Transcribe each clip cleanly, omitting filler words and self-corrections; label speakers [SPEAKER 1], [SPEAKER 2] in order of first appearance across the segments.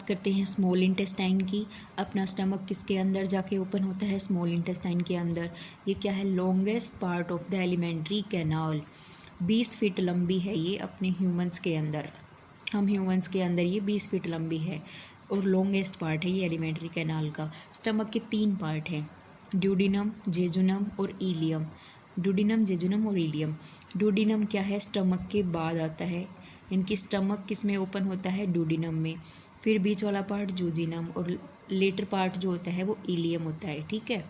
[SPEAKER 1] करते हैं small intestine की। अपना स्टमक किसके अंदर जाके ओपन होता है? स्मॉल इंटेस्टाइन के अंदर। ये क्या है? Longest part of the alimentary canal. 20 feet लंबी है ये अपने ह्यूमंस के अंदर। हम ह्यूमंस के अंदर ये 20 फीट लंबी है और लॉन्गेस्ट पार्ट है ये एलिमेंट्री कैनाल का। स्टमक के 3 पार्ट हैं, ड्यूडिनम, जेजुनम और इलियम। ड्यूडिनम, जेजुनम और इलियम। ड्यूडिनम क्या है? स्टमक के बाद आता है। इनकी स्टमक किस में ओपन होता है? ड्यूडिनम में। फिर बीच वाला पार्ट जूजिनम और लेटर पार्ट जो होता है वो इलियम होता है। ठीक है,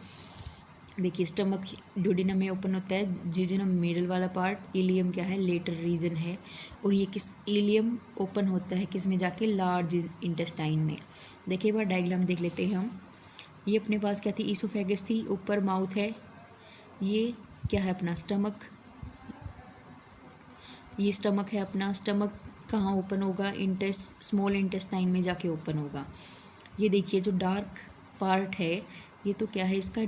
[SPEAKER 1] देखिए स्टमक ड्यूडिनम में ओपन होता है, जेजुनम मिडल वाला पार्ट, इलियम क्या है? लेटर रीजन है। और ये किस इलियम ओपन होता है किस में जाके? लार्ज इंटेस्टाइन में। देखिए एक बार डायग्राम देख लेते हैं हम। ये अपने पास क्या थी? ईसोफेगस थी, ऊपर माउथ है। ये क्या है? अपना स्टमक। ये स्टमक है अपना। स्टमक कहाँ ओपन होगा? स्मॉल इंटेस्टाइन में जाके ओपन होगा। ये देखिए जो डार्क पार्ट है ये तो क्या है? इसका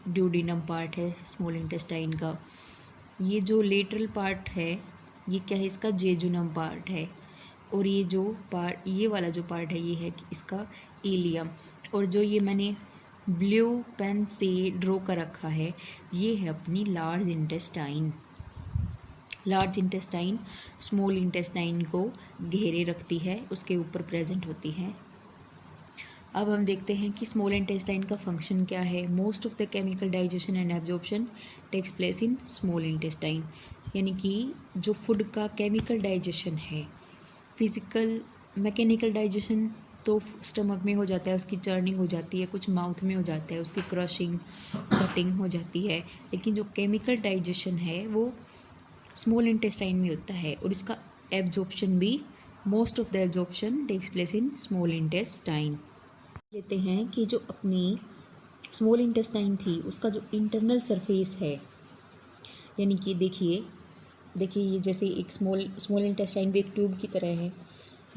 [SPEAKER 1] ड्यूडिनम पार्ट है स्मॉल इंटेस्टाइन का। ये जो लेटरल पार्ट है ये क्या है? इसका जेजुनम पार्ट है। और ये जो पार्ट, ये वाला जो पार्ट है ये है इसका इलियम। और जो ये मैंने ब्लू पेन से ड्रॉ कर रखा है ये है अपनी large intestine. Large intestine small intestine को घेरे रखती है, उसके ऊपर प्रेजेंट होती है। अब हम देखते हैं कि स्मॉल इंटेस्टाइन का फंक्शन क्या है। Most of the chemical digestion and absorption takes place in small intestine. यानी कि जो फूड का केमिकल डाइजेशन है, फिजिकल मैकेनिकल डाइजेशन तो स्टमक में हो जाता है, उसकी चर्निंग हो जाती है, कुछ माउथ में हो जाता है, उसकी क्रशिंग कटिंग हो जाती है। लेकिन जो केमिकल डाइजेशन है वो स्मॉल इंटेस्टाइन में होता है और इसका एब्जॉर्प्शन भी, most of the absorption takes place in small intestine. लेते हैं कि जो अपनी स्मॉल इंटेस्टाइन थी उसका जो इंटरनल सरफेस है, यानी कि देखिए ये जैसे एक स्मॉल इंटेस्टाइन भी एक ट्यूब की तरह है।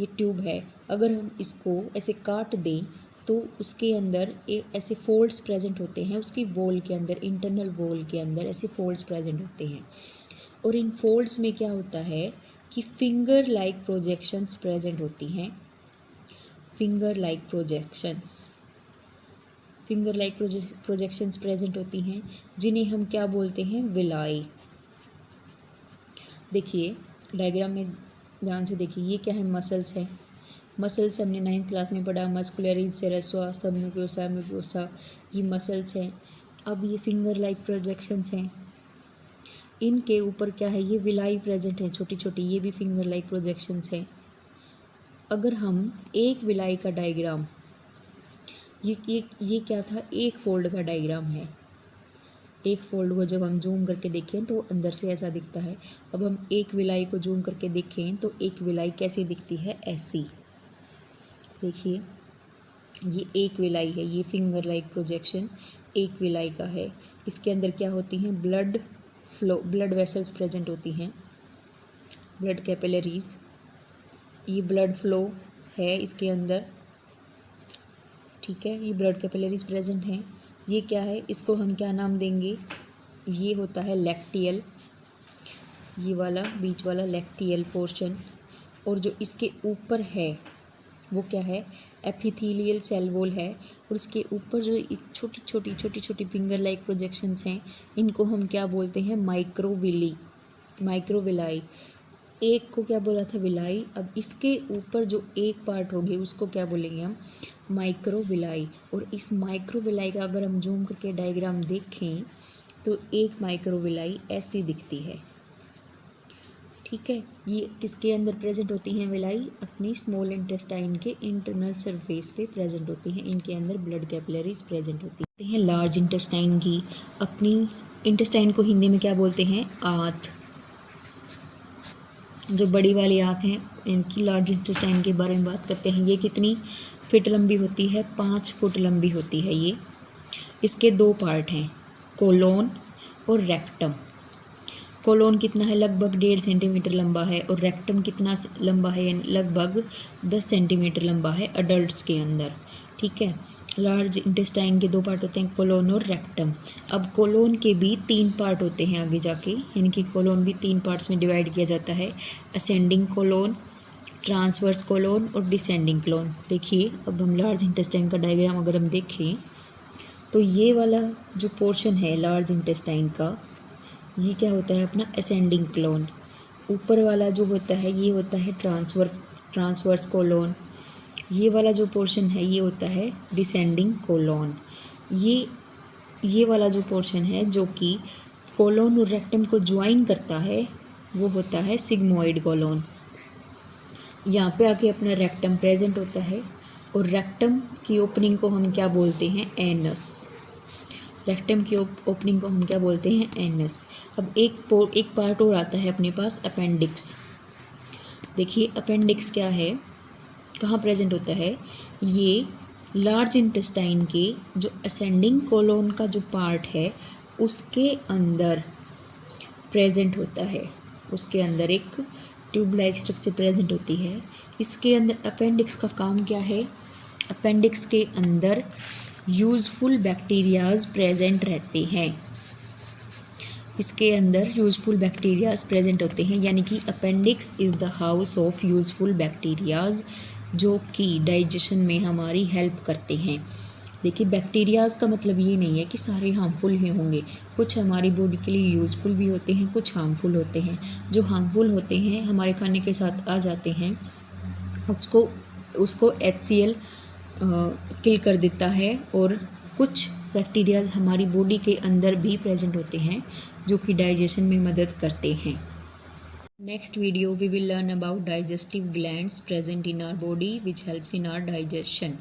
[SPEAKER 1] ये ट्यूब है, अगर हम इसको ऐसे काट दें तो उसके अंदर ऐसे फोल्ड्स प्रेजेंट होते हैं, उसकी वॉल के अंदर, इंटरनल वॉल के अंदर ऐसे फोल्ड्स प्रेजेंट होते हैं। और इन फोल्ड्स में क्या होता है कि फिंगर लाइक प्रोजेक्शंस प्रेजेंट होती हैं। फिंगर लाइक प्रोजेक्शंस प्रेजेंट होती हैं, जिन्हें हम क्या बोलते हैं? विलाई। देखिए डायग्राम में ध्यान से देखिए, ये क्या है? मसल्स है। मसल्स हमने 9th क्लास में पढ़ा, मस्कुलरी सेरेस्वा सबम्यूकोसा, ये मसल्स हैं। अब ये फिंगर लाइक प्रोजेक्शंस हैं, इनके ऊपर क्या है? ये विलाई प्रेजेंट है छोटी छोटी, ये भी फिंगर लाइक प्रोजेक्शंस हैं। अगर हम एक विलाई का डायग्राम, ये क्या था? एक फोल्ड का डायग्राम है। एक फोल्ड को जब हम जूम करके देखें तो अंदर से ऐसा दिखता है। अब हम एक विलाई को जूम करके देखें तो एक विलाई कैसी दिखती है? ऐसी। देखिए ये एक विलाई है, ये फिंगर लाइक प्रोजेक्शन एक विलाई का है। इसके अंदर क्या होती हैं? Blood flow, blood vessels present होती हैं, ब्लड कैपिलरीज। ये ब्लड फ्लो है इसके अंदर, ठीक है, ये ब्लड कैपिलरीज प्रेजेंट हैं। ये क्या है? इसको हम क्या नाम देंगे? ये होता है लैक्टियल, ये वाला बीच वाला लैक्टियल पोर्शन। और जो इसके ऊपर है वो क्या है? एपिथेलियल सेल वॉल है। और उसके ऊपर जो छोटी छोटी फिंगर लाइक प्रोजेक्शंस हैं, इनको हम क्या बोलते हैं? माइक्रोविलाई। एक को क्या बोला था? विलाई। अब इसके ऊपर जो एक पार्ट होगी उसको क्या बोलेंगे हम? माइक्रोविलाई। और इस माइक्रोविलाई का अगर हम जूम करके डायग्राम देखें तो एक माइक्रोविलाई ऐसी दिखती है, ठीक है। ये किसके अंदर प्रेजेंट होती हैं? विलाई अपनी स्मॉल इंटेस्टाइन के इंटरनल सरफेस पे प्रेजेंट होती हैं। इनके अंदर ब्लड कैपिलरीज प्रेजेंट होती हैं। लार्ज इंटेस्टाइन की, अपनी इंटेस्टाइन को हिंदी में क्या बोलते हैं? आंत। जो बड़ी वाली आंत हैं इनकी लार्ज इंटेस्टाइन के बारे में बात करते हैं। ये कितनी फीट लंबी होती है? 5 फुट लंबी होती है ये। इसके 2 पार्ट हैं, कोलोन और रेक्टम। कोलोन कितना है? लगभग 1.5 सेंटीमीटर लंबा है। और रेक्टम कितना लंबा है? लगभग 10 सेंटीमीटर लंबा है अडल्ट्स के अंदर, ठीक है। लार्ज इंटेस्टाइन के 2 पार्ट होते हैं, कोलोन और रेक्टम। अब कोलोन के भी 3 पार्ट होते हैं आगे जाके, यानी कि कोलोन भी 3 पार्ट्स में डिवाइड किया जाता है। असेंडिंग कोलोन, ट्रांसवर्स कोलोन और डिसेंडिंग कोलोन। देखिए अब हम लार्ज इंटेस्टाइन का डायग्राम अगर हम देखें तो ये वाला जो पोर्शन है लार्ज इंटेस्टाइन का, ये क्या होता है अपना असेंडिंग कोलोन। ऊपर वाला जो होता है ये होता है ट्रांसवर्स कोलोन। ये वाला जो पोर्शन है ये होता है डिसेंडिंग कोलोन। ये वाला जो पोर्शन है जो कि कोलोन और रेक्टम को ज्वाइन करता है वो होता है सिग्मोइड कोलोन। यहाँ पे आके अपना रेक्टम प्रेजेंट होता है और रेक्टम की ओपनिंग को हम क्या बोलते हैं, एनस। रेक्टम की ओपनिंग को हम क्या बोलते हैं, एनस। अब एक पार्ट और आता है अपने पास, अपेंडिक्स। देखिए अपेंडिक्स क्या है, कहाँ प्रेजेंट होता है, ये लार्ज इंटेस्टाइन के जो असेंडिंग कोलोन का जो पार्ट है उसके अंदर प्रेजेंट होता है। उसके अंदर एक ट्यूब लाइक स्ट्रक्चर प्रेजेंट होती है। इसके अंदर अपेंडिक्स का काम क्या है, अपेंडिक्स के अंदर यूज़फुल बैक्टीरियाज प्रेजेंट रहते हैं। इसके अंदर यूज़फुल बैक्टीरियाज प्रेजेंट होते हैं, यानी कि appendix is the house of useful bacterias, जो कि डाइजेशन में हमारी हेल्प करते हैं। देखिए बैक्टीरियाज का मतलब ये नहीं है कि सारे हार्मफुल ही होंगे, कुछ हमारी बॉडी के लिए यूज़फुल भी होते हैं, कुछ हार्मफुल होते हैं। जो हार्मफुल होते हैं हमारे खाने के साथ आ जाते हैं, उसको HCl किल कर देता है। और कुछ बैक्टीरियाज हमारी बॉडी के अंदर भी प्रेजेंट होते हैं जो कि डाइजेशन में मदद करते हैं। Next video we will learn about digestive glands present in our body which helps in our digestion.